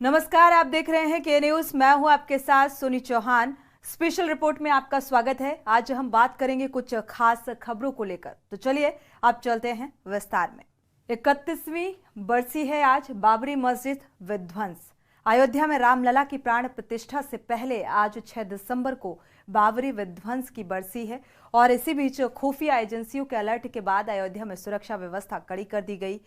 नमस्कार, आप देख रहे हैं के न्यूज। मैं हूं आपके साथ सोनी चौहान। स्पेशल रिपोर्ट में आपका स्वागत है। आज हम बात करेंगे कुछ खास खबरों को लेकर, तो चलिए आप चलते हैं विस्तार में। 31वीं बरसी है आज बाबरी मस्जिद विध्वंस। अयोध्या में रामलला की प्राण प्रतिष्ठा से पहले आज 6 दिसंबर को बाबरी विध्वंस की बरसी है और इसी बीच खुफिया एजेंसियों के अलर्ट के बाद अयोध्या में सुरक्षा व्यवस्था कड़ी कर दी गई।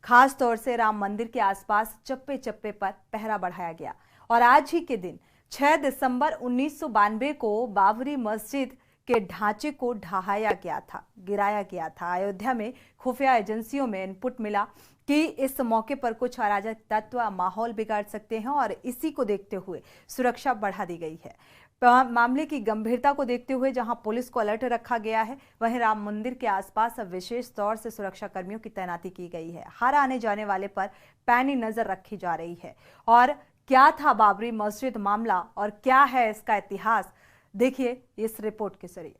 खास तौर से राम मंदिर के आसपास चप्पे चप्पे पर पहरा बढ़ाया गया और आज ही के दिन 6 दिसंबर 1992 को बाबरी मस्जिद के ढांचे को ढहाया गया था, गिराया गया था। अयोध्या में खुफिया एजेंसियों में इनपुट मिला कि इस मौके पर कुछ अराजक तत्व माहौल बिगाड़ सकते हैं और इसी को देखते हुए सुरक्षा बढ़ा दी गई है। मामले की गंभीरता को देखते हुए जहां पुलिस को अलर्ट रखा गया है, वहीं राम मंदिर के आसपास अब विशेष तौर से सुरक्षा कर्मियों की तैनाती की गई है। हर आने जाने वाले पर पैनी नजर रखी जा रही है। और क्या था बाबरी मस्जिद मामला और क्या है इसका इतिहास, देखिए इस रिपोर्ट के जरिए।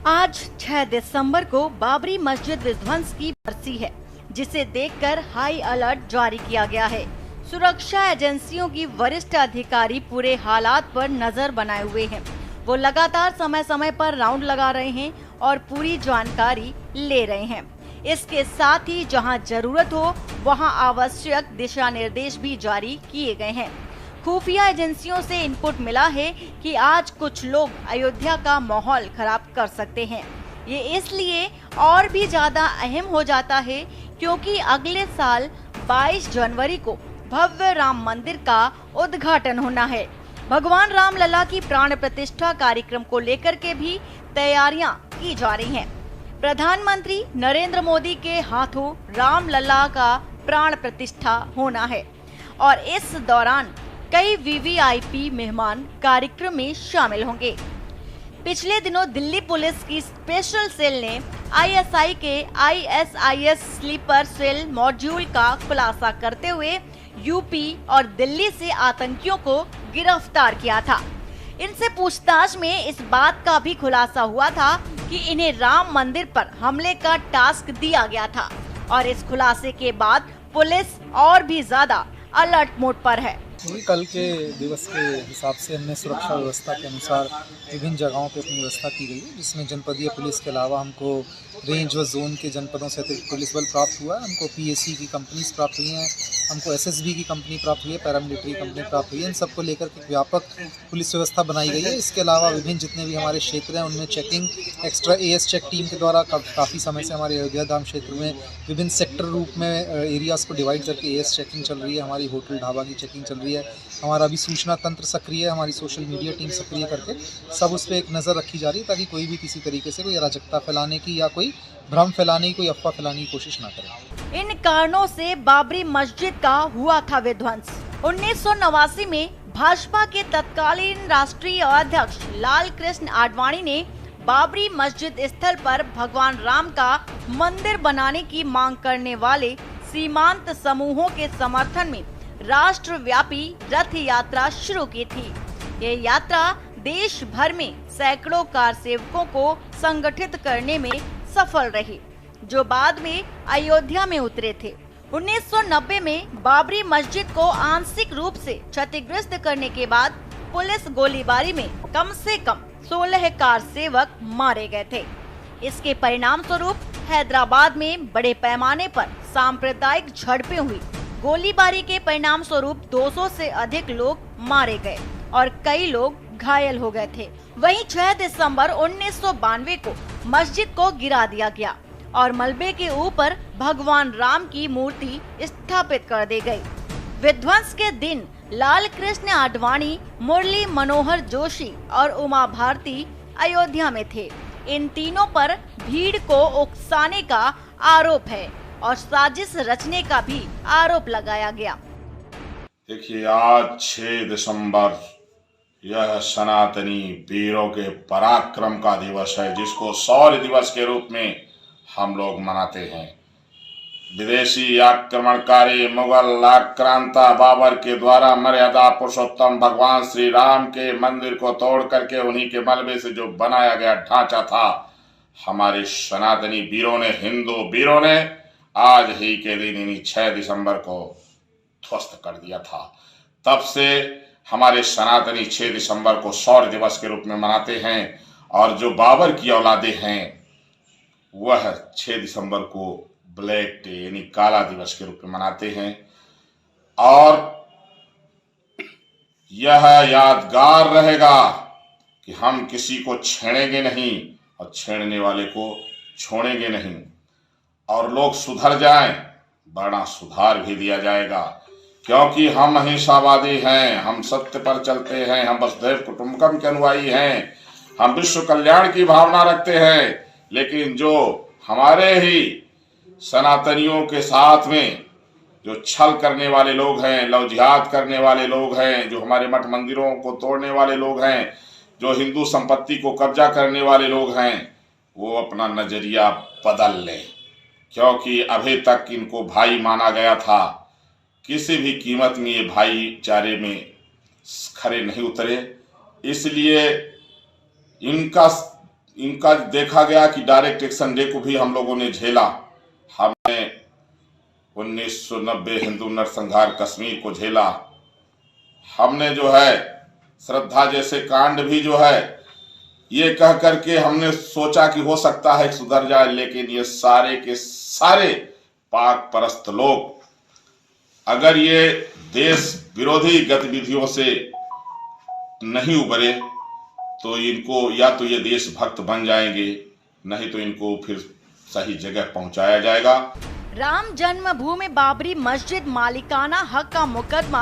आज 6 दिसंबर को बाबरी मस्जिद विध्वंस की बरसी है, जिसे देखकर हाई अलर्ट जारी किया गया है। सुरक्षा एजेंसियों की वरिष्ठ अधिकारी पूरे हालात पर नजर बनाए हुए हैं। वो लगातार समय समय पर राउंड लगा रहे हैं और पूरी जानकारी ले रहे हैं। इसके साथ ही जहां जरूरत हो वहां आवश्यक दिशा निर्देश भी जारी किए गए हैं। खुफिया एजेंसियों से इनपुट मिला है कि आज कुछ लोग अयोध्या का माहौल खराब कर सकते हैं। ये इसलिए और भी ज्यादा अहम हो जाता है क्योंकि अगले साल 22 जनवरी को भव्य राम मंदिर का उद्घाटन होना है। भगवान रामलला की प्राण प्रतिष्ठा कार्यक्रम को लेकर के भी तैयारियां की जा रही हैं। प्रधानमंत्री नरेंद्र मोदी के हाथों रामलला का प्राण प्रतिष्ठा होना है और इस दौरान कई वीवीआईपी मेहमान कार्यक्रम में शामिल होंगे। पिछले दिनों दिल्ली पुलिस की स्पेशल सेल ने आईएसआई के ISIS स्लीपर सेल मॉड्यूल का खुलासा करते हुए यूपी और दिल्ली से आतंकियों को गिरफ्तार किया था। इनसे पूछताछ में इस बात का भी खुलासा हुआ था कि इन्हें राम मंदिर पर हमले का टास्क दिया गया था और इस खुलासे के बाद पुलिस और भी ज्यादा अलर्ट मोड पर है। कल के दिवस के हिसाब से हमने सुरक्षा व्यवस्था के अनुसार विभिन्न जगहों पे अपनी व्यवस्था की गई है, जिसमें जनपदीय पुलिस के अलावा हमको रेंज व जोन के जनपदों से अतिरिक्त पुलिस बल प्राप्त हुआ है। हमको PAC की कंपनीज प्राप्त हुई हैं, हमको SSB की कंपनी प्राप्त हुई है, पैरामिलिट्री कंपनी प्राप्त हुई है। इन सबको लेकर के व्यापक पुलिस व्यवस्था बनाई गई है। इसके अलावा विभिन्न जितने भी हमारे क्षेत्र हैं उनमें checking extra AS check team के द्वारा काफ़ी समय से हमारे अयोध्या धाम क्षेत्र में विभिन्न सेक्टर रूप में एरियाज़ को डिवाइड करके AS चेकिंग चल रही है। हमारी होटल ढाबा की चेकिंग चल रही है। हमारा अभी सूचना तंत्र सक्रिय है, हमारी सोशल मीडिया टीम सक्रिय करके सब उस पर एक नज़र रखी जा रही है ताकि कोई भी किसी तरीके से कोई अराजकता फैलाने की या कोई भ्रम फैलाने की, कोई अफवाह फैलाने की कोशिश ना करें। इन कारणों से बाबरी मस्जिद का हुआ था विध्वंस। 1989 में भाजपा के तत्कालीन राष्ट्रीय अध्यक्ष लाल कृष्ण आडवाणी ने बाबरी मस्जिद स्थल पर भगवान राम का मंदिर बनाने की मांग करने वाले सीमांत समूहों के समर्थन में राष्ट्रव्यापी रथ यात्रा शुरू की थी। ये यात्रा देश भर में सैकड़ों कार सेवकों को संगठित करने में सफल रही, जो बाद में अयोध्या में उतरे थे। 1990 में बाबरी मस्जिद को आंशिक रूप से क्षतिग्रस्त करने के बाद पुलिस गोलीबारी में कम से कम 16 कार सेवक मारे गए थे। इसके परिणाम स्वरूप हैदराबाद में बड़े पैमाने पर सांप्रदायिक झड़पें हुई। गोलीबारी के परिणाम स्वरूप 200 से अधिक लोग मारे गए और कई लोग घायल हो गए थे। वहीं 6 दिसंबर 1992 को मस्जिद को गिरा दिया गया और मलबे के ऊपर भगवान राम की मूर्ति स्थापित कर दी गई। विध्वंस के दिन लाल कृष्ण आडवाणी, मुरली मनोहर जोशी और उमा भारती अयोध्या में थे। इन तीनों पर भीड़ को उकसाने का आरोप है और साजिश रचने का भी आरोप लगाया गया। देखिए, आज 6 दिसंबर यह सनातनी वीरों के पराक्रम का दिवस है, जिसको शौर्य दिवस के रूप में हम लोग मनाते हैं। विदेशी आक्रमणकारी मुगल आक्रांता बाबर के द्वारा मर्यादा पुरुषोत्तम भगवान श्री राम के मंदिर को तोड़ करके उन्हीं के मलबे से जो बनाया गया ढांचा था, हमारे सनातनी वीरों ने, हिंदू वीरों ने आज ही के दिन यानी 6 दिसंबर को ध्वस्त कर दिया था। तब से हमारे सनातनी 6 दिसंबर को शौर्य दिवस के रूप में मनाते हैं और जो बाबर की औलादे हैं वह 6 दिसंबर को ब्लैक डे यानी काला दिवस के रूप में मनाते हैं। और यह यादगार रहेगा कि हम किसी को छेड़ेंगे नहीं और छेड़ने वाले को छोड़ेंगे नहीं। और लोग सुधर जाएं, बड़ा सुधार भी दिया जाएगा, क्योंकि हम अहिंसावादी हैं, हम सत्य पर चलते हैं, हम वसुधैव कुटुंबकम के अनुयायी हैं, हम विश्व कल्याण की भावना रखते हैं। लेकिन जो हमारे ही सनातनियों के साथ में जो छल करने वाले लोग हैं, लव जिहाद करने वाले लोग हैं, जो हमारे मठ मंदिरों को तोड़ने वाले लोग हैं, जो हिंदू संपत्ति को कब्जा करने वाले लोग हैं, वो अपना नजरिया बदल लें, क्योंकि अभी तक इनको भाई माना गया था। किसी भी कीमत में ये भाईचारे में खरे नहीं उतरे, इसलिए इनका देखा गया कि डायरेक्ट एक्शन डे को भी हम लोगों ने झेला। हमने 1990 हिंदू नरसंहार कश्मीर को झेला। हमने जो है श्रद्धा जैसे कांड भी जो है ये कह करके हमने सोचा कि हो सकता है सुधर जाए, लेकिन ये सारे के सारे पाक परस्त लोग अगर ये देश विरोधी गतिविधियों से नहीं उबरे तो इनको या तो ये देशभक्त बन जाएंगे, नहीं तो इनको फिर सही जगह पहुंचाया जाएगा। राम जन्मभूमि बाबरी मस्जिद मालिकाना हक का मुकदमा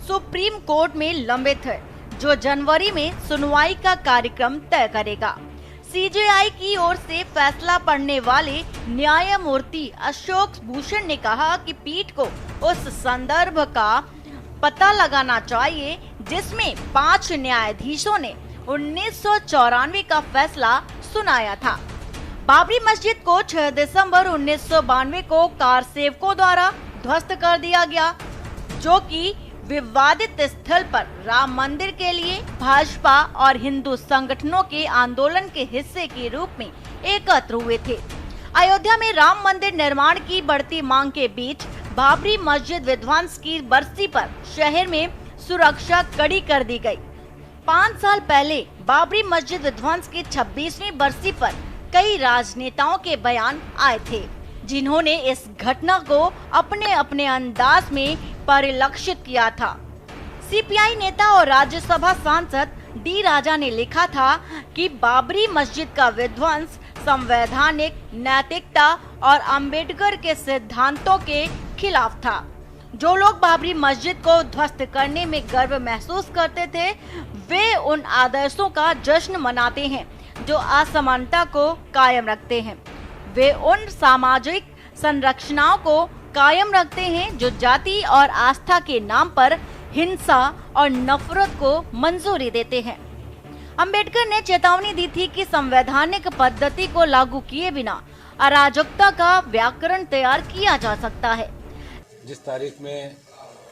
सुप्रीम कोर्ट में लंबित है, जो जनवरी में सुनवाई का कार्यक्रम तय करेगा। सीजेआई की ओर से फैसला पढ़ने वाले न्यायमूर्ति अशोक भूषण ने कहा कि पीठ को उस संदर्भ का पता लगाना चाहिए जिसमें 5 न्यायाधीशों ने 1994 का फैसला सुनाया था। बाबरी मस्जिद को 6 दिसंबर 1992 को कार सेवकों द्वारा ध्वस्त कर दिया गया, जो कि विवादित स्थल पर राम मंदिर के लिए भाजपा और हिंदू संगठनों के आंदोलन के हिस्से के रूप में एकत्र हुए थे। अयोध्या में राम मंदिर निर्माण की बढ़ती मांग के बीच बाबरी मस्जिद विध्वंस की बरसी पर शहर में सुरक्षा कड़ी कर दी गई। 5 साल पहले बाबरी मस्जिद विध्वंस की 26वीं बरसी पर कई राजनेताओं के बयान आए थे, जिन्होंने इस घटना को अपने अपने अंदाज में परिलक्षित किया था। सीपीआई नेता और राज्यसभा सांसद डी राजा ने लिखा था कि बाबरी मस्जिद का विध्वंस संवैधानिक नैतिकता और अंबेडकर के सिद्धांतों के खिलाफ था। जो लोग बाबरी मस्जिद को ध्वस्त करने में गर्व महसूस करते थे, वे उन आदर्शों का जश्न मनाते हैं जो असमानता को कायम रखते हैं। वे उन सामाजिक संरचनाओं को कायम रखते हैं जो जाति और आस्था के नाम पर हिंसा और नफरत को मंजूरी देते हैं। अंबेडकर ने चेतावनी दी थी कि संवैधानिक पद्धति को लागू किए बिना अराजकता का व्याकरण तैयार किया जा सकता है। जिस तारीख में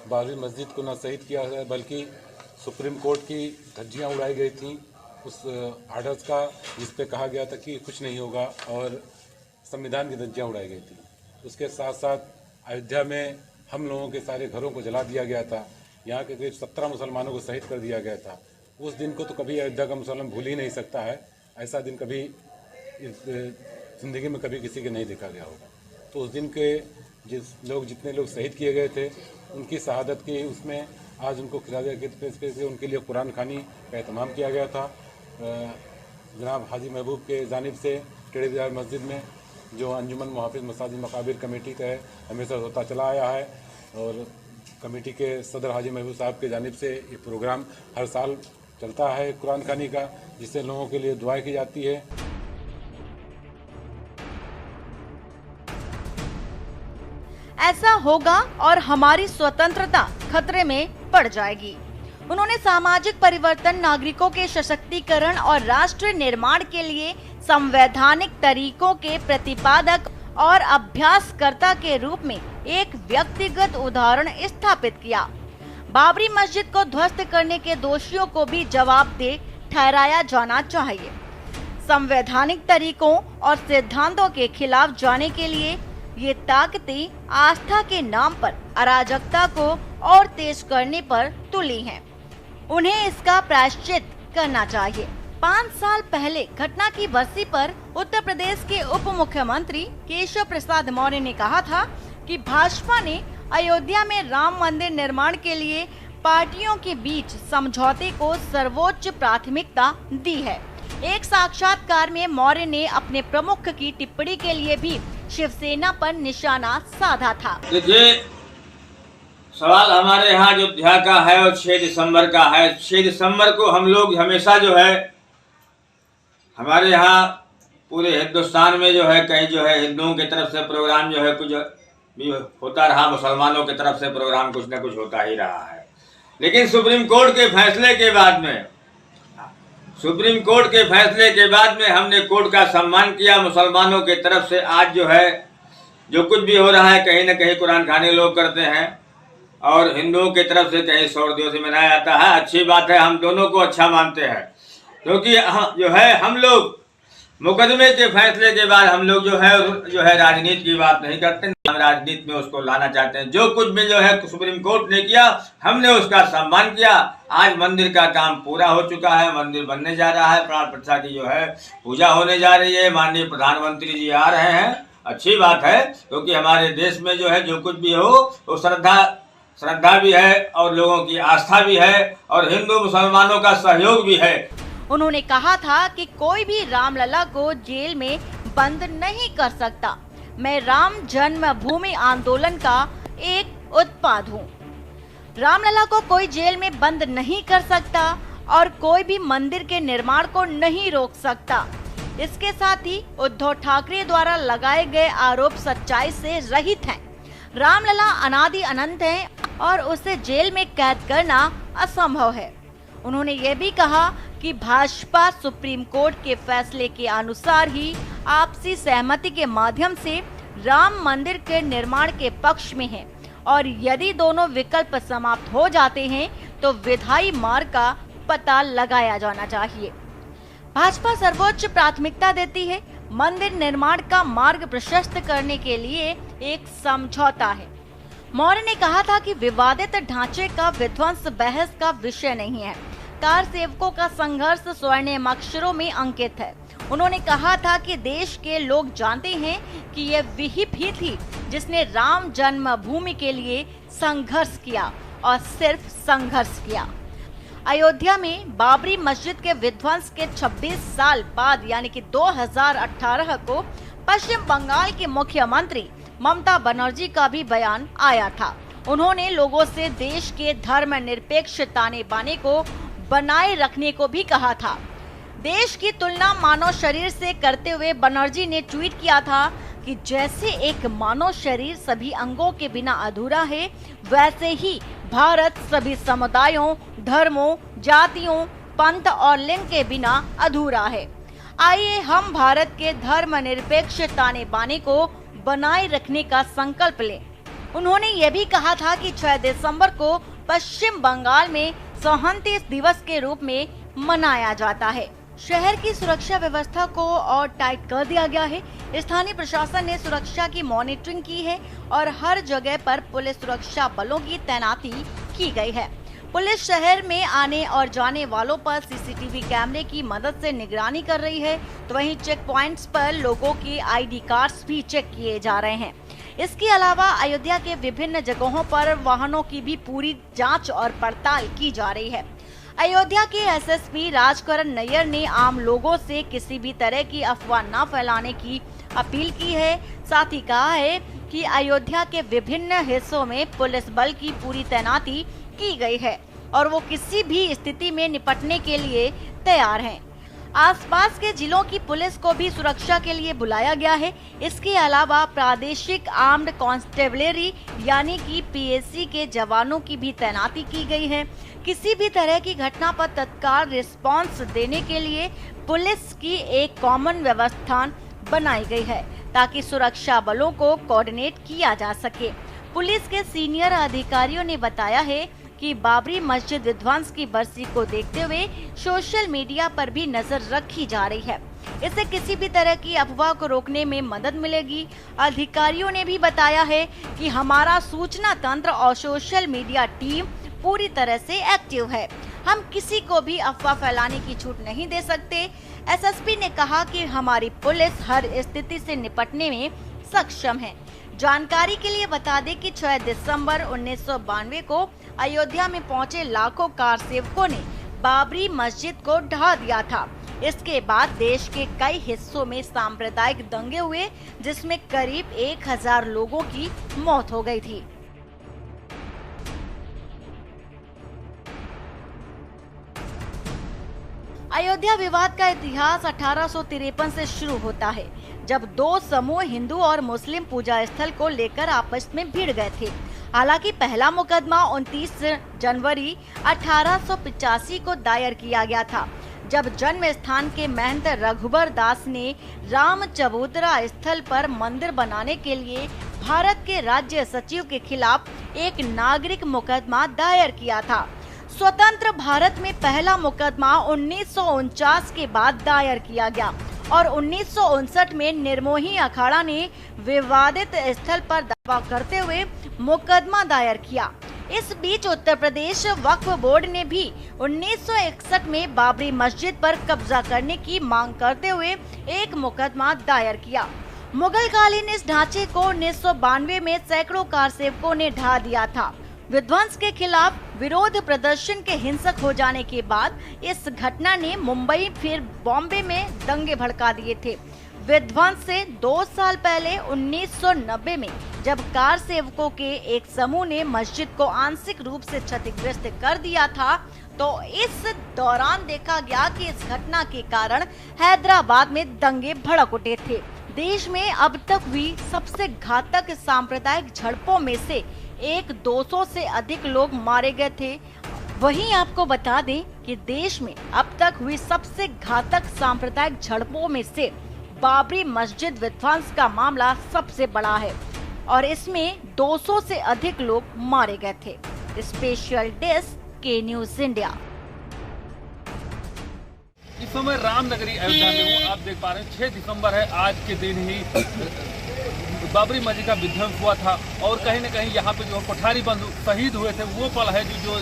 बाबरी मस्जिद को न शहीद किया गया बल्कि सुप्रीम कोर्ट की धज्जियां उड़ाई गई थी, उस आर्डर्स का जिस पे कहा गया था कि कुछ नहीं होगा और संविधान की धज्जियां उड़ाई गई थी। उसके साथ साथ अयोध्या में हम लोगों के सारे घरों को जला दिया गया था। यहाँ के करीब 17 मुसलमानों को शहीद कर दिया गया था। उस दिन को तो कभी अयोध्या का मुसलमान भूल ही नहीं सकता है। ऐसा दिन कभी इस ज़िंदगी में कभी किसी के नहीं देखा गया होगा। तो उस दिन के जितने लोग शहीद किए गए थे, उनकी शहादत की उसमें आज उनको खिराजे के पेश से उनके लिए कुरान खानी का एहतमाम किया गया था। जनाब हाजी महबूब के जानिब से टेढ़ी बाजार मस्जिद में जो अंजुमन मुहाफिज मसाजिद मकाबिर कमेटी का है, हमेशा होता चला आया है और कमेटी के सदर हाजी महबूब साहब के जानिब से ये प्रोग्राम हर साल चलता है कुरान खानी का, जिससे लोगों के लिए दुआएं की जाती है। ऐसा होगा और हमारी स्वतंत्रता खतरे में पड़ जाएगी। उन्होंने सामाजिक परिवर्तन, नागरिकों के सशक्तिकरण और राष्ट्र निर्माण के लिए संवैधानिक तरीकों के प्रतिपादक और अभ्यासकर्ता के रूप में एक व्यक्तिगत उदाहरण स्थापित किया। बाबरी मस्जिद को ध्वस्त करने के दोषियों को भी जवाबदेह ठहराया जाना चाहिए। संवैधानिक तरीकों और सिद्धांतों के खिलाफ जाने के लिए ये ताकतें आस्था के नाम पर अराजकता को और तेज करने पर तुली हैं। उन्हें इसका प्रायश्चित करना चाहिए। 5 साल पहले घटना की बरसी पर उत्तर प्रदेश के उप मुख्यमंत्री केशव प्रसाद मौर्य ने कहा था कि भाजपा ने अयोध्या में राम मंदिर निर्माण के लिए पार्टियों के बीच समझौते को सर्वोच्च प्राथमिकता दी है। एक साक्षात्कार में मौर्य ने अपने प्रमुख की टिप्पणी के लिए भी शिवसेना पर निशाना साधा था। देखिए, सवाल हमारे यहाँ अयोध्या का है और 6 दिसंबर का है। 6 दिसंबर को हम लोग हमेशा जो है हमारे यहाँ पूरे हिंदुस्तान में जो है कहीं जो है हिंदुओं की तरफ से प्रोग्राम जो है कुछ भी होता रहा, मुसलमानों की तरफ से प्रोग्राम कुछ न कुछ होता ही रहा है। लेकिन सुप्रीम कोर्ट के फैसले के बाद में हमने कोर्ट का सम्मान किया। मुसलमानों की तरफ से आज जो है जो कुछ भी हो रहा है कहीं न कहीं कुरान खानी लोग करते हैं और हिंदुओं की तरफ से कहीं सौर दिवस मनाया जाता है। अच्छी बात है, हम दोनों को अच्छा मानते हैं, क्योंकि जो है हम लोग मुकदमे के फैसले के बाद हम लोग जो है राजनीति की बात नहीं करते, हम राजनीति में उसको लाना चाहते हैं। जो कुछ भी जो है सुप्रीम कोर्ट ने किया हमने उसका सम्मान किया। आज मंदिर का काम पूरा हो चुका है, मंदिर बनने जा रहा है, प्राण प्रतिष्ठा की जो है पूजा होने जा रही है। माननीय प्रधानमंत्री जी आ रहे हैं, अच्छी बात है, क्योंकि हमारे देश में जो है जो कुछ भी हो वो श्रद्धा भी है और लोगों की आस्था भी है और हिंदू मुसलमानों का सहयोग भी है। उन्होंने कहा था कि कोई भी रामलला को जेल में बंद नहीं कर सकता। मैं राम जन्मभूमि आंदोलन का एक उत्पाद हूँ। रामलला को कोई जेल में बंद नहीं कर सकता और कोई भी मंदिर के निर्माण को नहीं रोक सकता। इसके साथ ही उद्धव ठाकरे द्वारा लगाए गए आरोप सच्चाई से रहित हैं। रामलला अनादि अनंत है और उसे जेल में कैद करना असंभव है। उन्होंने ये भी कहा कि भाजपा सुप्रीम कोर्ट के फैसले के अनुसार ही आपसी सहमति के माध्यम से राम मंदिर के निर्माण के पक्ष में है और यदि दोनों विकल्प समाप्त हो जाते हैं तो विधायी मार्ग का पता लगाया जाना चाहिए। भाजपा सर्वोच्च प्राथमिकता देती है। मंदिर निर्माण का मार्ग प्रशस्त करने के लिए एक समझौता है। मौर्य ने कहा था कि विवादित ढांचे का विध्वंस बहस का विषय नहीं है। कार सेवकों का संघर्ष स्वर्णिम अक्षरों में अंकित है। उन्होंने कहा था कि देश के लोग जानते हैं कि ये विहिप ही थी जिसने राम जन्मभूमि के लिए संघर्ष किया और सिर्फ संघर्ष किया। अयोध्या में बाबरी मस्जिद के विध्वंस के 26 साल बाद यानी कि 2018 को पश्चिम बंगाल के मुख्यमंत्री ममता बनर्जी का भी बयान आया था। उन्होंने लोगों से देश के धर्मनिरपेक्ष ताने बाने को बनाए रखने को भी कहा था। देश की तुलना मानव शरीर से करते हुए बनर्जी ने ट्वीट किया था कि जैसे एक मानव शरीर सभी अंगों के बिना अधूरा है, वैसे ही भारत सभी समुदायों, धर्मों, जातियों, पंथ और लिंग के बिना अधूरा है। आइए हम भारत के धर्मनिरपेक्ष ताने बाने को बनाए रखने का संकल्प लें। उन्होंने ये भी कहा था कि 6 दिसंबर को पश्चिम बंगाल में सहमति दिवस के रूप में मनाया जाता है। शहर की सुरक्षा व्यवस्था को और टाइट कर दिया गया है। स्थानीय प्रशासन ने सुरक्षा की मॉनिटरिंग की है और हर जगह पर पुलिस सुरक्षा बलों की तैनाती की गई है। पुलिस शहर में आने और जाने वालों पर सीसीटीवी कैमरे की मदद से निगरानी कर रही है, तो वहीं चेक पॉइंट्स पर लोगों की आईडी कार्ड्स भी चेक किए जा रहे हैं। इसके अलावा अयोध्या के विभिन्न जगहों पर वाहनों की भी पूरी जांच और पड़ताल की जा रही है। अयोध्या के एसएसपी राजकरण नैयर ने आम लोगों से किसी भी तरह की अफवाह न फैलाने की अपील की है। साथ ही कहा है कि अयोध्या के विभिन्न हिस्सों में पुलिस बल की पूरी तैनाती की गई है और वो किसी भी स्थिति में निपटने के लिए तैयार हैं। आसपास के जिलों की पुलिस को भी सुरक्षा के लिए बुलाया गया है। इसके अलावा प्रादेशिक आर्म्ड कांस्टेबलरी यानी कि पीएसी के जवानों की भी तैनाती की गई है। किसी भी तरह की घटना पर तत्काल रिस्पांस देने के लिए पुलिस की एक कॉमन व्यवस्था बनाई गई है ताकि सुरक्षा बलों को कोऑर्डिनेट किया जा सके। पुलिस के सीनियर अधिकारियों ने बताया है कि बाबरी मस्जिद विध्वंस की बरसी को देखते हुए सोशल मीडिया पर भी नजर रखी जा रही है। इससे किसी भी तरह की अफवाह को रोकने में मदद मिलेगी। अधिकारियों ने भी बताया है कि हमारा सूचना तंत्र और सोशल मीडिया टीम पूरी तरह से एक्टिव है। हम किसी को भी अफवाह फैलाने की छूट नहीं दे सकते। एसएसपी ने कहा कि हमारी पुलिस हर स्थिति से निपटने में सक्षम है। जानकारी के लिए बता दें कि 6 दिसंबर 1992 को अयोध्या में पहुंचे लाखों कार सेवकों ने बाबरी मस्जिद को ढा दिया था। इसके बाद देश के कई हिस्सों में सांप्रदायिक दंगे हुए, जिसमें करीब 1000 लोगों की मौत हो गई थी। अयोध्या विवाद का इतिहास 1853 से शुरू होता है, जब दो समूह हिंदू और मुस्लिम पूजा स्थल को लेकर आपस में भिड़ गए थे। हालांकि पहला मुकदमा 29 जनवरी 1885 को दायर किया गया था, जब जन्म स्थान के महंत रघुबर दास ने राम चबूतरा स्थल पर मंदिर बनाने के लिए भारत के राज्य सचिव के खिलाफ एक नागरिक मुकदमा दायर किया था। स्वतंत्र भारत में पहला मुकदमा 1949 के बाद दायर किया गया और 1959 में निर्मोही अखाड़ा ने विवादित स्थल पर दावा करते हुए मुकदमा दायर किया। इस बीच उत्तर प्रदेश वक्फ बोर्ड ने भी 1961 में बाबरी मस्जिद पर कब्जा करने की मांग करते हुए एक मुकदमा दायर किया। मुगल कालीन इस ढांचे को 1992 में सैकड़ों कार सेवकों ने ढा दिया था। विध्वंस के खिलाफ विरोध प्रदर्शन के हिंसक हो जाने के बाद इस घटना ने मुंबई फिर बॉम्बे में दंगे भड़का दिए थे। विध्वंस से 2 साल पहले 1990 में जब कार सेवकों के एक समूह ने मस्जिद को आंशिक रूप से क्षतिग्रस्त कर दिया था, तो इस दौरान देखा गया कि इस घटना के कारण हैदराबाद में दंगे भड़क उठे थे। देश में अब तक हुई सबसे घातक सांप्रदायिक झड़पों में से 200 से अधिक लोग मारे गए थे। वहीं आपको बता दें कि देश में अब तक हुई सबसे घातक सांप्रदायिक झड़पों में से बाबरी मस्जिद विध्वंस का मामला सबसे बड़ा है और इसमें 200 से अधिक लोग मारे गए थे। स्पेशल डेस्क के न्यूज़ इंडिया। इस समय रामनगरी अयोध्या में हूँ। आप देख पा रहे हैं 6 दिसंबर है। आज के दिन ही बाबरी मस्जिद का विध्वंस हुआ था और कहीं न कहीं यहाँ पे जो कोठारी बंद शहीद हुए थे वो पल है जो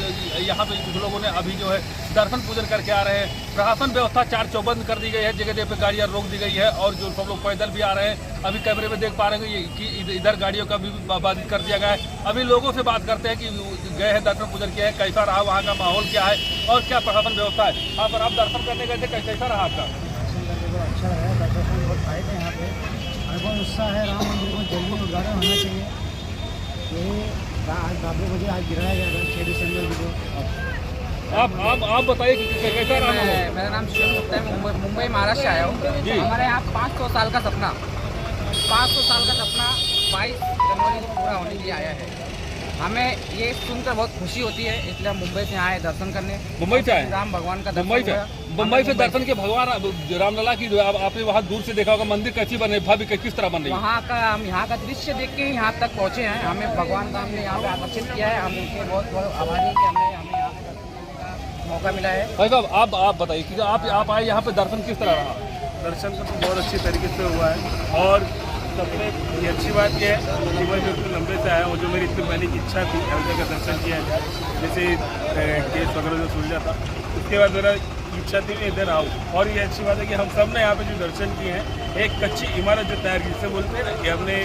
यहाँ पे कुछ लोगों ने अभी जो है दर्शन पूजन करके आ रहे हैं। प्रशासन व्यवस्था 4 चौबंद कर दी गई है, जगह जगह पे गाड़ियाँ रोक दी गई है और जो सब लोग पैदल भी आ रहे हैं। अभी कैमरे में देख पा रहे हैं कि इधर गाड़ियों का भी बाधित कर दिया गया है। अभी लोगों से बात करते हैं कि गए हैं दर्शन पूजन किया है, कैसा रहा, वहाँ का माहौल क्या है और क्या प्रशासन व्यवस्था है। यहाँ पर आप दर्शन करने गए थे, कैसा रहा आपका? अच्छा रहा, दर्शन बहुत आए थे यहाँ पे। बहुत उत्साह है, राम मंदिर को जल्दी उद्घाटन होना चाहिए। आज बाबरी मस्जिद आज गिराया गया था 6 दिसंबर को। आप बताइए कि कैसा रहा? मेरा नाम शिवम गुप्ता है, मुंबई महाराष्ट्र आया हूँ। हमारे यहाँ 500 साल का सपना 22 जनवरी को पूरा होने के लिए आया है। हमें ये सुनकर बहुत खुशी होती है, इसलिए हम मुंबई से आए दर्शन करने। मुंबई से आए? राम भगवान का दर्शन हुआ। मुंबई से दर्शन के भगवान रामलला की आपने वहाँ दूर से देखा होगा, मंदिर कैसी बने, भव्य किस तरह बन रही है? वहाँ का हम यहाँ का दृश्य देख के यहाँ तक पहुँचे हैं। हमें भगवान का हमने यहाँ पे आकर्षित किया है। हम उनके बहुत बहुत आभारी हैं कि हमें यहाँ पे मौका मिला है। भाई साहब आप बताइए कि आप आए यहाँ पे दर्शन किस तरह रहा? दर्शन तो बहुत अच्छी तरीके से हुआ है और सबसे ये अच्छी बात यह है कि मैं जो इतने लंबे से आया हूँ, जो मेरी इतनी पहले की इच्छा थी अयोध्या का दर्शन किया जाए, जैसे केस वगैरह जो सुलझा था, उसके बाद मेरा इच्छा थी मैं इधर आऊँ। और ये अच्छी बात है कि हम सब ने यहाँ पे जो दर्शन किए हैं, एक कच्ची इमारत जो तैयार की, जिससे बोलते हैं ना कि हमने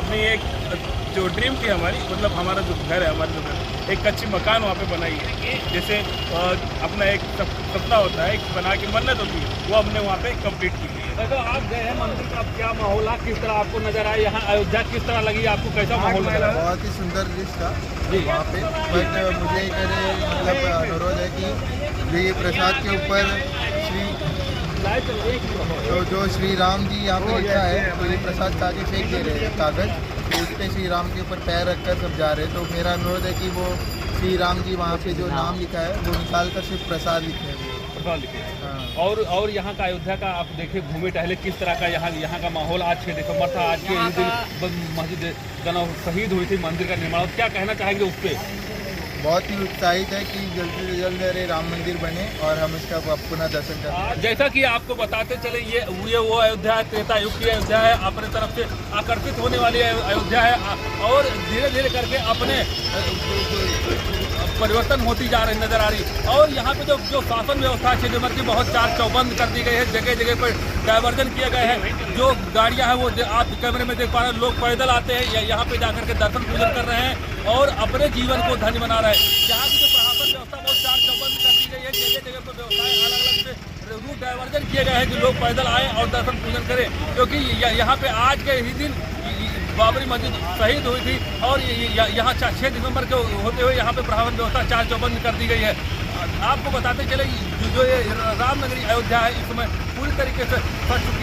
अपनी एक जो ड्रीम थी हमारी, मतलब हमारा जो घर है, हमारा जो घर, एक कच्ची मकान वहाँ पे बनाई है। जैसे अपना एक सपना होता है, एक बना के मन्नत होती है, वो हमने वहाँ पे कंप्लीट की है। तो आप गए हैं मंदिर का, क्या माहौल है, किस तरह आपको नजर आया? यहाँ अयोध्या किस तरह लगी आपको, कैसा माहौल लगा? बहुत ही सुंदर दृश्य था वहाँ पे। बट मुझे मतलब अनुरोध है कि ये प्रसाद के ऊपर श्री तो जो श्री राम जी यहाँ पे लिखा है, तो ये प्रसाद खा के फेंक दे रहे हैं कागज, तो उस पे श्री राम के ऊपर पैर रखकर सब जा रहे हैं। तो मेरा अनुरोध है कि वो श्री राम जी वहाँ पे जो नाम लिखा है वो निकाल कर सिर्फ प्रसाद लिखे हैं, प्रसाद लिखे। हाँ। और यहाँ का अयोध्या का आप देखे घूमे टहले किस तरह का यहाँ का माहौल आज 6 दिसंबर था, आज के दिन मस्जिद गनौ शहीद हुई थी, मंदिर का निर्माण, क्या कहना चाहेंगे उस पर? बहुत ही उत्साहित है कि जल्द से जल्द राम मंदिर बने और हम इसका पुनः दर्शन करें। जैसा कि आपको बताते चले, ये वो अयोध्या है, त्रेता युग की अयोध्या है, अपने तरफ से आकर्षित होने वाली अयोध्या है और धीरे धीरे करके अपने परिवर्तन होती जा रही नजर आ रही। और यहाँ पे जो शासन व्यवस्था 6 दिसंबर की बहुत चार चौबंद कर दी गई है, जगह जगह पर डायवर्जन किए गए हैं। जो गाड़ियाँ हैं वो आप कैमरे में देख पा रहे हैं, लोग पैदल आते हैं, यहाँ पे जाकर के दर्शन पूजन कर रहे हैं और अपने जीवन को धन्य बना रहे हैं। यहाँ की जो प्रशासन व्यवस्था बहुत चार चौबंद कर दी गई है, जगह जगह पर व्यवस्थाएं अलग अलग से रूट डायवर्जन किए गए हैं कि लोग पैदल आए और दर्शन पूजन करें, क्योंकि यहाँ पे आज के ही दिन बाबरी मस्जिद शहीद हुई थी और यहाँ 6 दिसंबर के होते हुए यहाँ पे प्रशासन व्यवस्था चार चौबंद कर दी गई है। आपको बताते चले जो ये रामनगरी अयोध्या है इस समय पूरी तरीके से फट चुकी